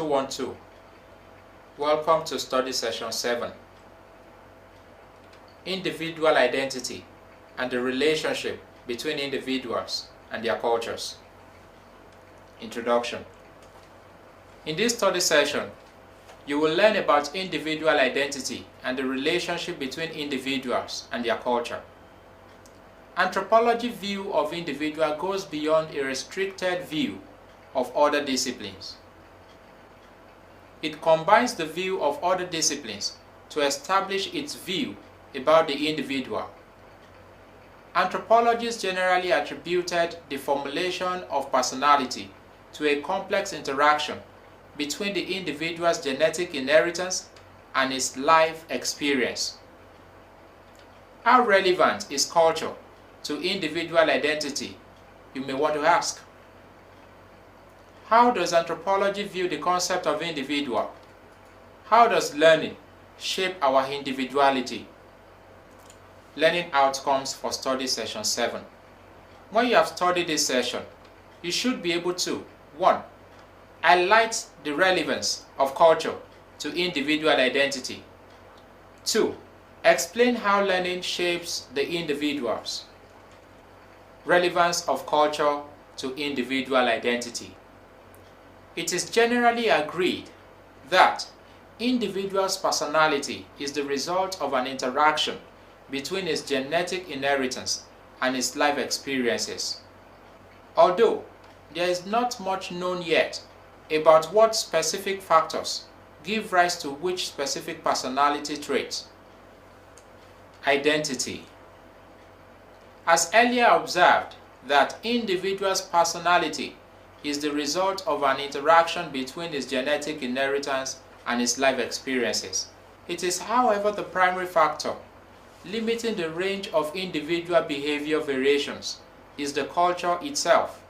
212. Welcome to study session 7. Individual identity and the relationship between individuals and their cultures. Introduction. In this study session, you will learn about individual identity and the relationship between individuals and their culture. Anthropology's view of individual goes beyond a restricted view of other disciplines. It combines the view of other disciplines to establish its view about the individual. Anthropologists generally attributed the formulation of personality to a complex interaction between the individual's genetic inheritance and his life experience. How relevant is culture to individual identity, you may want to ask? How does anthropology view the concept of individual? How does learning shape our individuality? Learning outcomes for study session 7. When you have studied this session, you should be able to 1. Highlight the relevance of culture to individual identity. 2. Explain how learning shapes the individuals. Relevance of culture to individual identity. It is generally agreed that individual's personality is the result of an interaction between his genetic inheritance and his life experiences. Although there is not much known yet about what specific factors give rise to which specific personality traits. Identity. As earlier observed, that individual's personality is the result of an interaction between his genetic inheritance and his life experiences. It is, however, the primary factor limiting the range of individual behavior variations is the culture itself.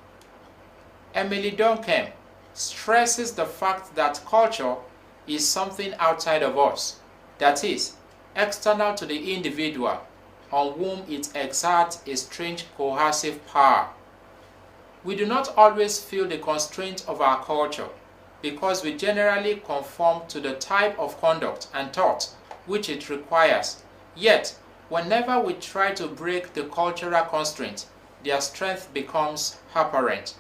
Emily Durkheim stresses the fact that culture is something outside of us, that is, external to the individual, on whom it exerts a strange coercive power. We do not always feel the constraint of our culture because we generally conform to the type of conduct and thought which it requires. Yet, whenever we try to break the cultural constraint, their strength becomes apparent.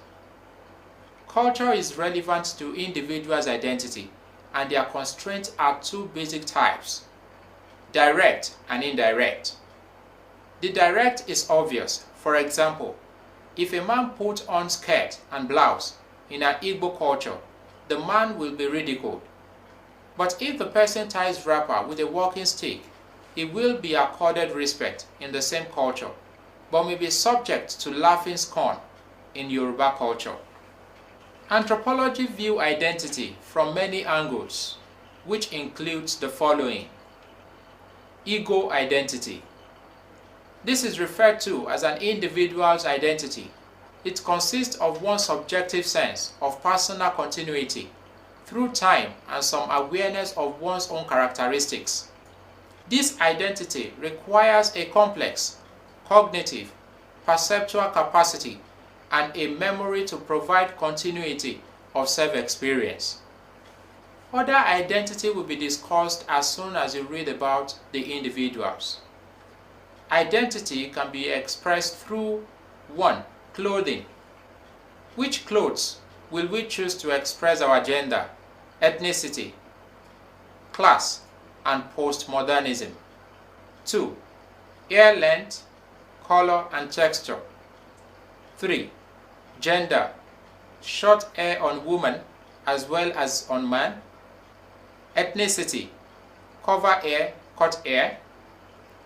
Culture is relevant to individuals' identity, and their constraints are two basic types: direct and indirect. The direct is obvious. For example, if a man puts on skirt and blouse in an Igbo culture, the man will be ridiculed. But if the person ties wrapper with a walking stick, he will be accorded respect in the same culture, but may be subject to laughing scorn in Yoruba culture. Anthropology views identity from many angles, which includes the following. Ego identity. This is referred to as an individual's identity. It consists of one's subjective sense of personal continuity through time and some awareness of one's own characteristics. This identity requires a complex, cognitive, perceptual capacity and a memory to provide continuity of self-experience. Other identity will be discussed as soon as you read about the individuals. Identity can be expressed through 1. Clothing. Which clothes will we choose to express our gender, ethnicity, class, and postmodernism? 2. Hair length, color, and texture. 3. Gender. Short hair on woman as well as on man. Ethnicity. Cover hair, cut hair.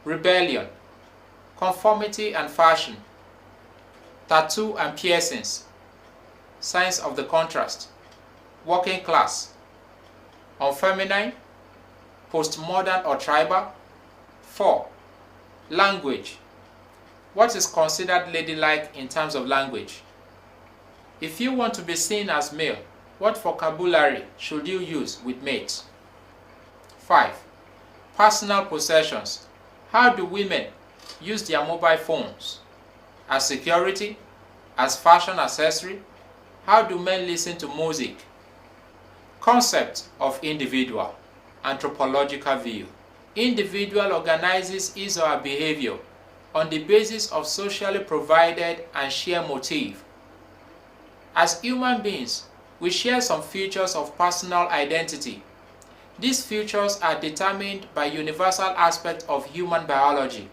Rebellion. Conformity and fashion. Tattoo and piercings. Signs of the contrast. Working class. Unfeminine. Postmodern or tribal. 4. Language. What is considered ladylike in terms of language? If you want to be seen as male, what vocabulary should you use with mates? 5. Personal possessions. How do women use their mobile phones? As security? As fashion accessory? How do men listen to music? Concept of individual. Anthropological view. Individual organizes his or her behavior on the basis of socially provided and shared motive. As human beings, we share some features of personal identity. These features are determined by universal aspects of human biology,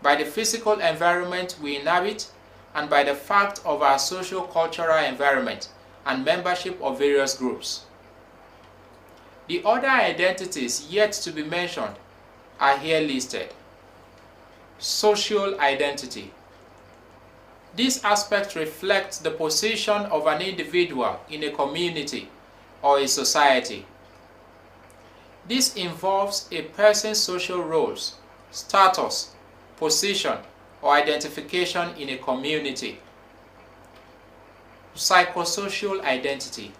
by the physical environment we inhabit, and by the fact of our socio-cultural environment and membership of various groups. The other identities yet to be mentioned are here listed. Social identity. This aspect reflects the position of an individual in a community or a society. This involves a person's social roles, status, position, or identification in a community. Psychosocial identity.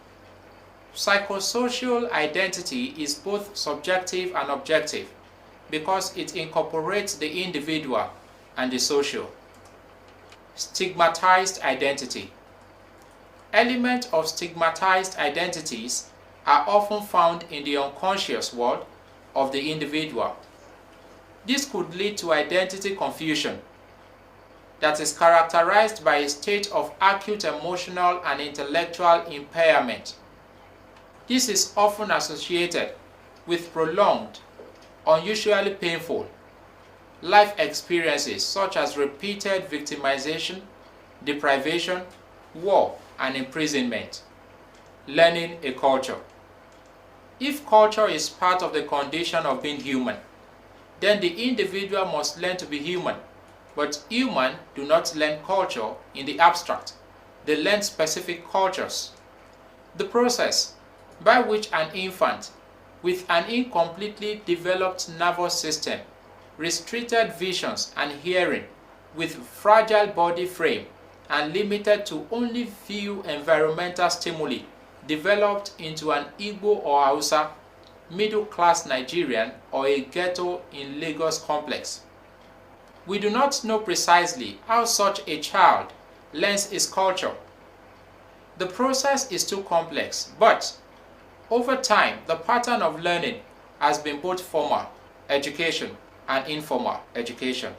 Psychosocial identity is both subjective and objective because it incorporates the individual and the social. Stigmatized identity. Elements of stigmatized identities are often found in the unconscious world of the individual. This could lead to identity confusion that is characterized by a state of acute emotional and intellectual impairment. This is often associated with prolonged, unusually painful life experiences such as repeated victimization, deprivation, war, and imprisonment. Learning a culture. If culture is part of the condition of being human, then the individual must learn to be human. But humans do not learn culture in the abstract. They learn specific cultures. The process by which an infant with an incompletely developed nervous system, restricted visions and hearing, with fragile body frame and limited to only few environmental stimuli, developed into an Igbo or Hausa, middle-class Nigerian, or a ghetto in Lagos complex. We do not know precisely how such a child learns his culture. The process is too complex, but over time, the pattern of learning has been both formal education and informal education.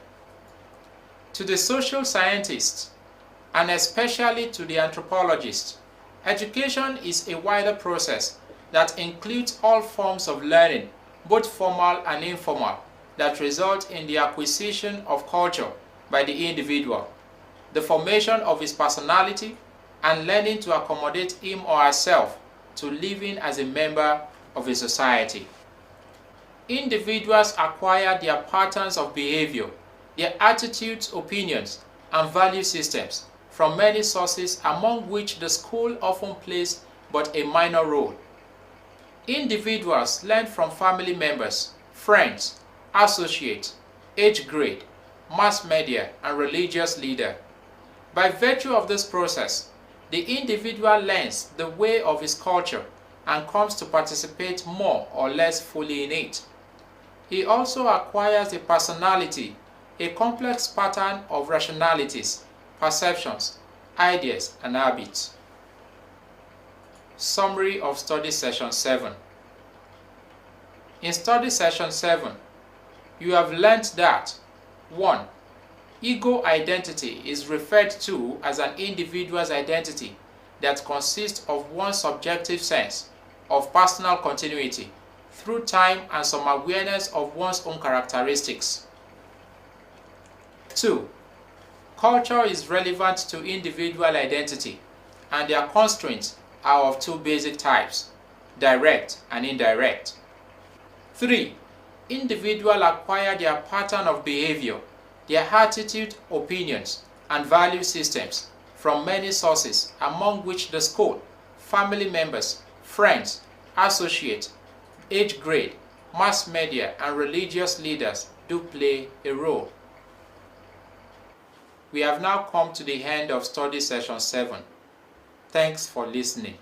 To the social scientists, and especially to the anthropologists, education is a wider process that includes all forms of learning, both formal and informal, that result in the acquisition of culture by the individual, the formation of his personality, and learning to accommodate him or herself to living as a member of a society. Individuals acquire their patterns of behavior, their attitudes, opinions, and value systems from many sources, among which the school often plays but a minor role. Individuals learn from family members, friends, associates, age grade, mass media, and religious leader. By virtue of this process, the individual learns the way of his culture and comes to participate more or less fully in it. He also acquires a personality, a complex pattern of rationalities, perceptions, ideas, and habits. Summary of Study Session 7. In Study Session 7, you have learnt that 1. Ego identity is referred to as an individual's identity that consists of one's subjective sense of personal continuity through time and some awareness of one's own characteristics. 2. Culture is relevant to individual identity, and their constraints are of two basic types, direct and indirect. 3. Individuals acquire their pattern of behavior, their attitude, opinions, and value systems from many sources, among which the school, family members, friends, associates, age grade, mass media, and religious leaders do play a role. We have now come to the end of Study Session 7. Thanks for listening.